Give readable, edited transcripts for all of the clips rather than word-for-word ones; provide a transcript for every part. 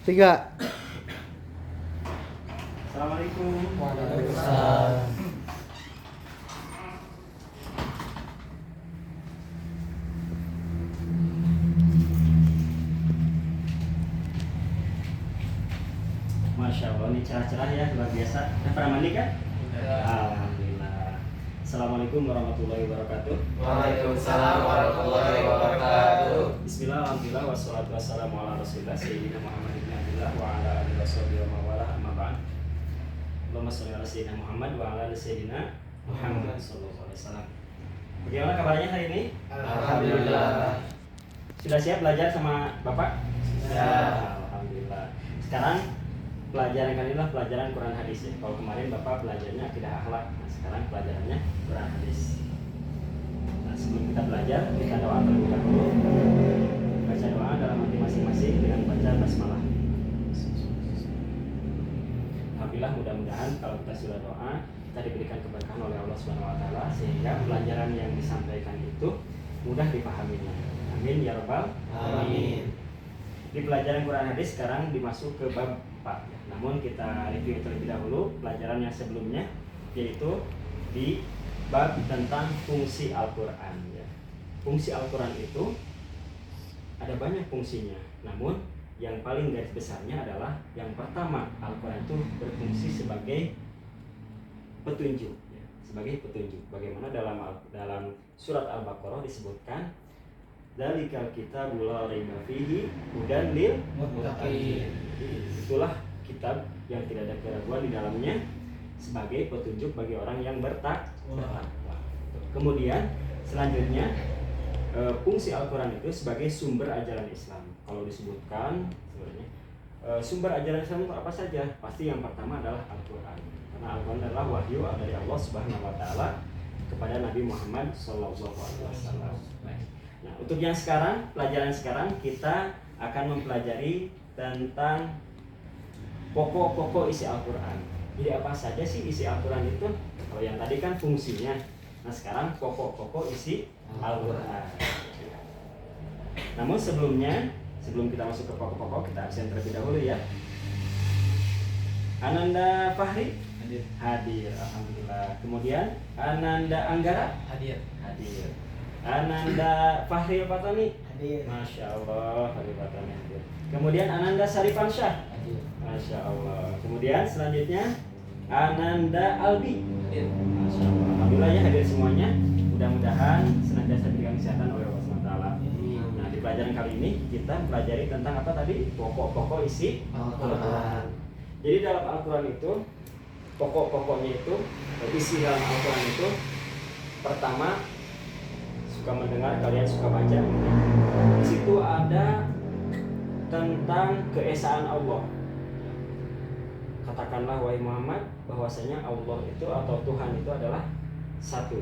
Tiga. Assalamualaikum. Waalaikumsalam. Masya Allah, ini cerah-cerah ya, luar biasa. Pernah mandi kan? Ya. Alhamdulillah. Assalamualaikum warahmatullahi wabarakatuh. Waalaikumsalam warahmatullahi wabarakatuh. Bismillah, alhamdulillah, wassalatu wassalamu ala rasulillah Sayyidina Muhammad ibn Abdullah wa ala alihi washabihi wa mawala amma ba'd. Allahumma sholli ala Sayyidina Muhammad wa ala ali Sayyidina Muhammad sallallahu alaihi wasallam. Bagaimana kabarnya hari ini? Alhamdulillah. Sudah siap belajar sama Bapak? Ya. Alhamdulillah. Sekarang pelajaran kali ini adalah pelajaran Quran hadis ya. Kalau kemarin Bapak belajarnya akidah akhlak, nah sekarang pelajarannya Quran hadis. Nah, sebelum kita belajar, kita doa terlebih dahulu. Baca doa dalam hati masing-masing dengan baca basmalah. Alhamdulillah, mudah-mudahan kalau kita sudah doa, kita diberikan keberkahan oleh Allah Subhanahu wa taala sehingga pelajaran yang disampaikan itu mudah dipahaminya. Amin ya rabbal Amin. Di pelajaran Quran hadis sekarang dimasuk ke bab 4 ya. Namun kita review terlebih dahulu pelajaran yang sebelumnya, yaitu di bab tentang fungsi Al-Quran ya. Fungsi Al-Quran itu ada banyak fungsinya, namun yang paling garis besarnya adalah yang pertama, Al-Quran itu berfungsi sebagai petunjuk ya. Sebagai petunjuk. Bagaimana dalam surat Al-Baqarah disebutkan Dzalikal kitabul la raiba fihi hudan lil muttaqin. Itulah kitab yang tidak ada keraguan di dalamnya sebagai petunjuk bagi orang yang bertakwa. Kemudian selanjutnya fungsi Al-Quran itu sebagai sumber ajaran Islam. Kalau disebutkan sebenarnya sumber ajaran Islam itu apa saja? Pasti yang pertama adalah Al-Quran. Karena Al-Quran adalah wahyu dari Allah Subhanahu wa taala kepada Nabi Muhammad sallallahu alaihi wasallam. Nah, untuk yang sekarang, pelajaran sekarang kita akan mempelajari tentang pokok-pokok isi Al-Quran. Jadi apa saja sih isi Al-Quran itu? Kalau yang tadi kan fungsinya. Nah, sekarang pokok-pokok isi Al-Quran. Namun sebelum kita masuk ke pokok-pokok, kita absen terlebih dahulu ya. Ananda Fahri hadir, alhamdulillah. Kemudian Ananda Anggara Hadir. Ananda Fahri Patani Hadir. Masya Allah, Fahri Patani hadir. Kemudian Ananda Sarifansyah Hadir. Masya Allah. Kemudian selanjutnya Ananda Albi Hadir. Masya Allah. Alhamdulillah ya, hadir semuanya. Mudah-mudahan senantiasa diberikan kesehatan oleh Allah SWT. Nah, di pelajaran kali ini kita pelajari tentang apa tadi? Pokok-pokok isi Al-Quran. Jadi dalam Al-Quran itu pokok-pokoknya itu, isi dalam Al-Quran itu pertama, suka mendengar, kalian suka baca. Di situ ada tentang keesaan Allah. Katakanlah wahai Muhammad bahwasanya Allah itu atau Tuhan itu adalah satu.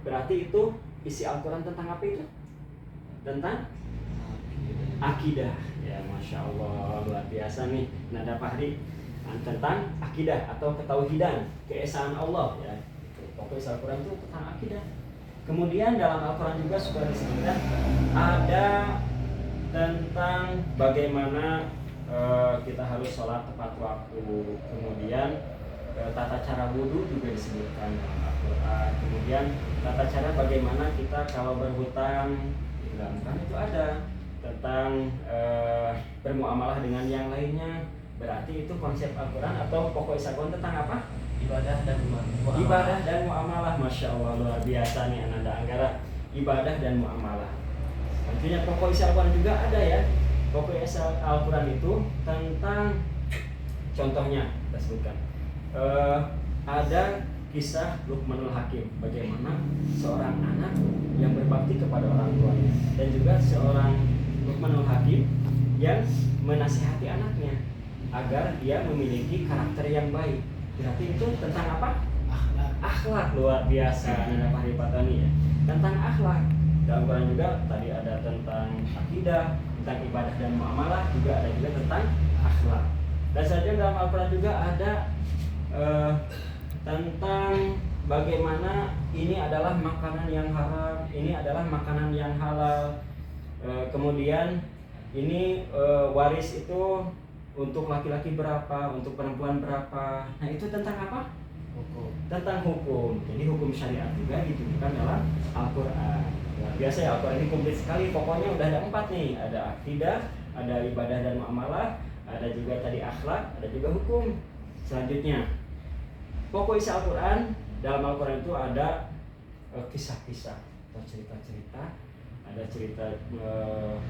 Berarti itu isi Al-Quran tentang apa itu? Tentang akidah. Ya, Masya Allah, luar biasa nih Nada Fahri tentang akidah atau ketauhidan, keesaan Allah ya. Pokoknya Al-Quran itu tentang akidah. Kemudian dalam Al-Quran juga sudah disebutkan ada tentang bagaimana kita harus sholat tepat waktu. Kemudian tata cara wudhu juga disebutkan dalam Al-Quran. Kemudian tata cara bagaimana kita kalau berhutang di dalam Al-Quran itu ada tentang bermuamalah dengan yang lainnya. Berarti itu konsep Al-Quran atau pokok isi Al-Quran tentang apa? Ibadah dan muamalah. Ibadah dan muamalah. Masya Allah, luar biasa nih Ananda Anggara. Ibadah dan muamalah. Artinya pokok isi Al-Quran juga ada ya. Pokok isi Al-Quran itu tentang, contohnya kita sebutkan ada kisah Luqmanul Hakim, bagaimana seorang anak yang berbakti kepada orang tuanya, dan juga seorang Luqmanul Hakim yang menasihati anaknya agar dia memiliki karakter yang baik. Berarti itu tentang apa? Akhlak. Luar biasa Nanda Fahri Patani ya. Tentang akhlak. Dalam Quran juga tadi ada tentang akidah, tentang ibadah dan muamalah, juga ada juga tentang akhlak. Dan saja dalam Al-Quran juga ada tentang bagaimana ini adalah makanan yang haram, ini adalah makanan yang halal. Kemudian ini waris itu untuk laki-laki berapa, untuk perempuan berapa. Nah itu tentang apa? Hukum. Tentang hukum. Jadi hukum syariat juga ditunjukkan dalam Al-Quran. Luar biasa ya, Al-Quran ini komplit sekali. Pokoknya udah ada 4 nih. Ada akidah, ada ibadah dan muamalah, ada juga tadi akhlak, ada juga hukum. Selanjutnya, pokok isi Al-Quran, dalam Al-Quran itu ada kisah-kisah atau cerita-cerita. Ada cerita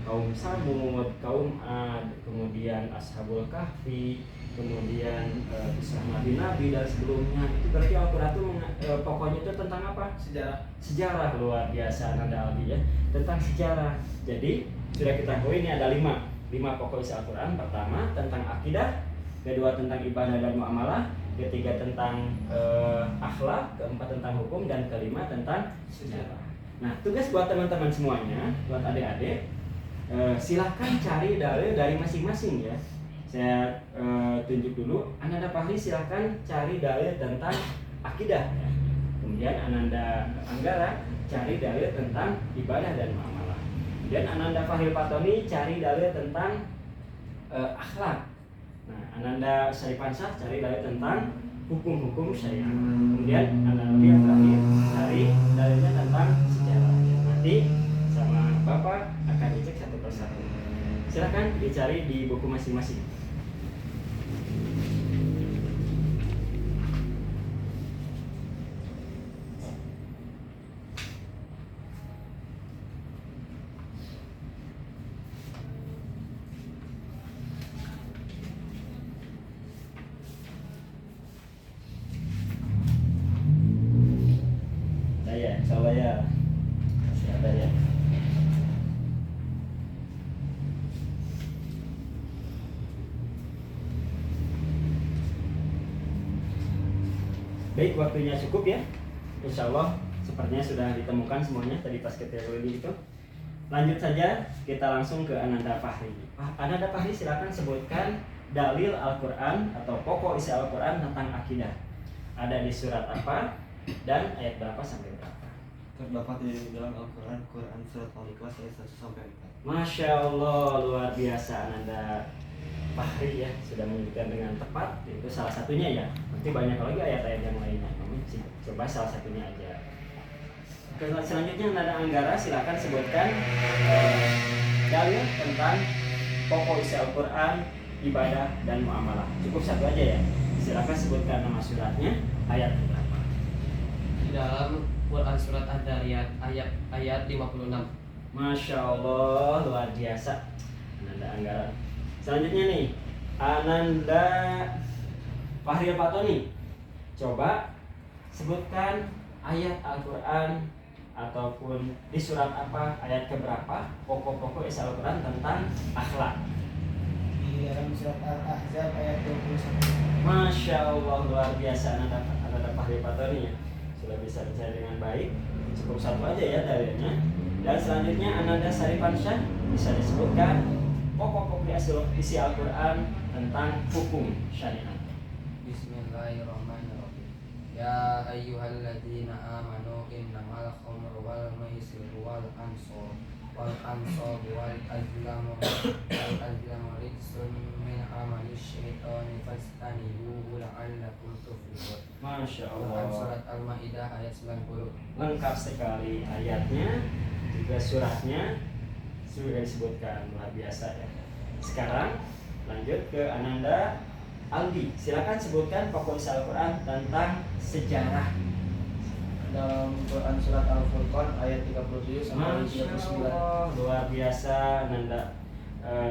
kaum Samud, kaum Ad, kemudian Ashabul Kahfi, kemudian kisah nabi-nabi dan sebelumnya. Itu berarti Al-Quran itu pokoknya itu tentang apa? Sejarah. Luar biasa Ananda Aldi ya, tentang sejarah. Jadi sudah kita tahu ini ada 5 pokok isi Al-Quran. Pertama tentang akidah, kedua tentang ibadah dan muamalah, ketiga tentang akhlak, keempat tentang hukum, dan kelima tentang sejarah. Nah, tugas buat teman-teman semuanya, buat adik-adik, silahkan cari dalil dari masing-masing ya. Saya tunjuk dulu. Ananda Fahri silahkan cari dalil tentang akidah ya. Kemudian Ananda Anggara cari dalil tentang ibadah dan muamalah. Kemudian Ananda Fahri Patoni cari dalil tentang akhlak. Nah, Ananda Syarifansah cari dalil tentang hukum-hukum syariat. Kemudian Ananda yang terakhir cari dalilnya tentang sejarah. Nanti sama Bapak akan dicek satu persatu. Silakan dicari di buku masing-masing. Insyaallah ya. Masih ada ya. Baik, waktunya cukup ya. Insyaallah sepertinya sudah ditemukan semuanya tadi pas kita lagi itu. Lanjut saja, kita langsung ke Ananda Fahri. Ananda Fahri silakan sebutkan dalil Al-Quran atau pokok isi Al-Quran tentang akidah. Ada di surat apa dan ayat berapa sampai berapa? Terdapat di dalam Al-Quran, Quran surat Al-Ikhlas ayat 1 sampai 4. Masya Allah, luar biasa Ananda Fahri ya, sudah menunjukkan dengan tepat. Itu salah satunya ya. Nanti banyak lagi ayat-ayat yang lainnya. Namun coba salah satunya aja. Selanjutnya Ananda Anggara silakan sebutkan dalil tentang pokok isi Al-Quran, ibadah dan muamalah. Cukup satu aja ya. Silakan sebutkan nama suratnya, ayat berapa. Di dalam Quran surat Ad-Dariyat ayat 56. Masya Allah, luar biasa Ananda Anggara. Selanjutnya nih, Ananda Fahri Patoni, coba sebutkan ayat Al-Quran ataupun di surat apa, ayat keberapa, pokok-pokok isi Al-Quran tentang akhlak. Di dalam surat Al-Ahzab ayat 21. Masya Allah, luar biasa Ananda Fahri Patoni ya. Sudah bisa bicara dengan baik. Cukup satu aja ya dalilnya. Dan selanjutnya Ananda Syarifansyah bisa disebutkan pokok-pokok isi Al-Quran tentang hukum syariat. Bismillahirrahmanirrahim. Ya ayyuhalladzina amanu innamal khamru wal maisiru wal ansab wal azlamu rijsun min amali syaitani fastanibuhu la'allakum tuflihun. Masya Quran Allah. surat Al-Maidah ayat 90. Lengkap sekali ayatnya, juga suratnya sudah disebutkan, luar biasa ya. Sekarang lanjut ke Ananda Aldi. Silakan sebutkan pokok isi Al-Quran tentang sejarah. Dalam Quran surat Al-Furqan ayat 37 sampai Masya 39. Allah, luar biasa Ananda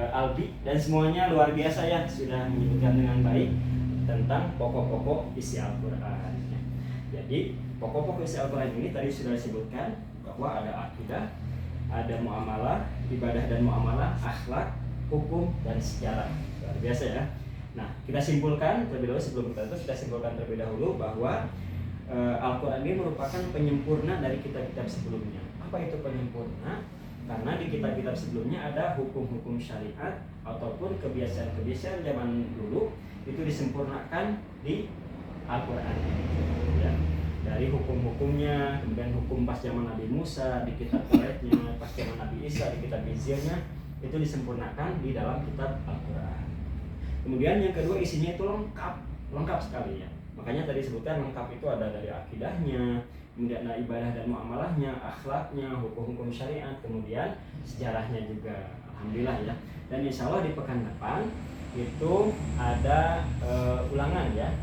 Aldi dan semuanya luar biasa ya, sudah menyebutkan dengan baik tentang pokok-pokok isi Al-Quran. Jadi pokok-pokok isi Al-Quran ini tadi sudah disebutkan bahwa ada akidah, ada muamalah, ibadah dan muamalah, akhlak, hukum dan sejarah. Luar biasa ya. Nah, kita simpulkan terlebih dahulu, sebelum kita itu sudah simpulkan terlebih dahulu bahwa Al-Quran ini merupakan penyempurna dari kitab-kitab sebelumnya. Apa itu penyempurna? Karena di kitab-kitab sebelumnya ada hukum-hukum syariat ataupun kebiasaan-kebiasaan zaman dulu itu disempurnakan di Al-Quran. Ya. Dari hukum-hukumnya, kemudian hukum pas zaman Nabi Musa di kitab Tauratnya, pas zaman Nabi Isa di kitab Injilnya, itu disempurnakan di dalam kitab Al-Quran. Kemudian yang kedua isinya itu lengkap sekali ya. Makanya tadi sebutkan lengkap itu ada dari akidahnya, kemudian ada ibadah dan muamalahnya, akhlaknya, hukum-hukum syariat, kemudian sejarahnya juga. Alhamdulillah ya. Dan insya Allah di pekan depan itu ada ulangan ya,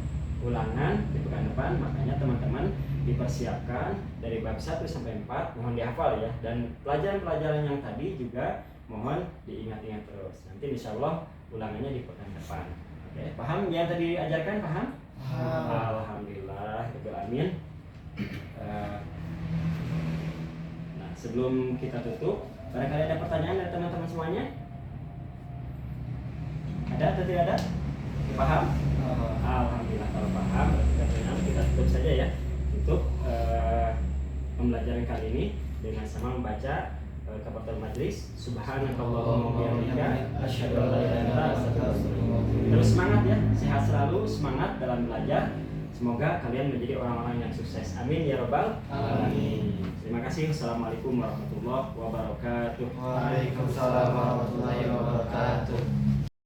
ulangan di pekan depan. Makanya teman-teman dipersiapkan dari bab 1 sampai 4 mohon dihafal ya. Dan pelajaran-pelajaran yang tadi juga mohon diingat-ingat terus. Nanti insya Allah ulangannya di pekan depan. Oke, paham yang tadi ajarkan? Paham? Alhamdulillah, amin. Nah, sebelum kita tutup, barangkali ada pertanyaan dari teman-teman semuanya? Ada atau tidak ada? Paham? Alhamdulillah, kalau paham, kita tutup saja ya. Tutup pembelajaran kali ini dengan sama membaca kafaratul majlis. Subhanakallahumma wa bihamdika asyhadu an la ilaha illa anta astaghfiruka wa atubu ilaik. Terus semangat ya, sehat selalu, semangat dalam belajar. Semoga kalian menjadi orang-orang yang sukses. Amin ya rabbal alamin. Terima kasih. Assalamualaikum warahmatullahi wabarakatuh. Waalaikumsalam warahmatullahi wabarakatuh.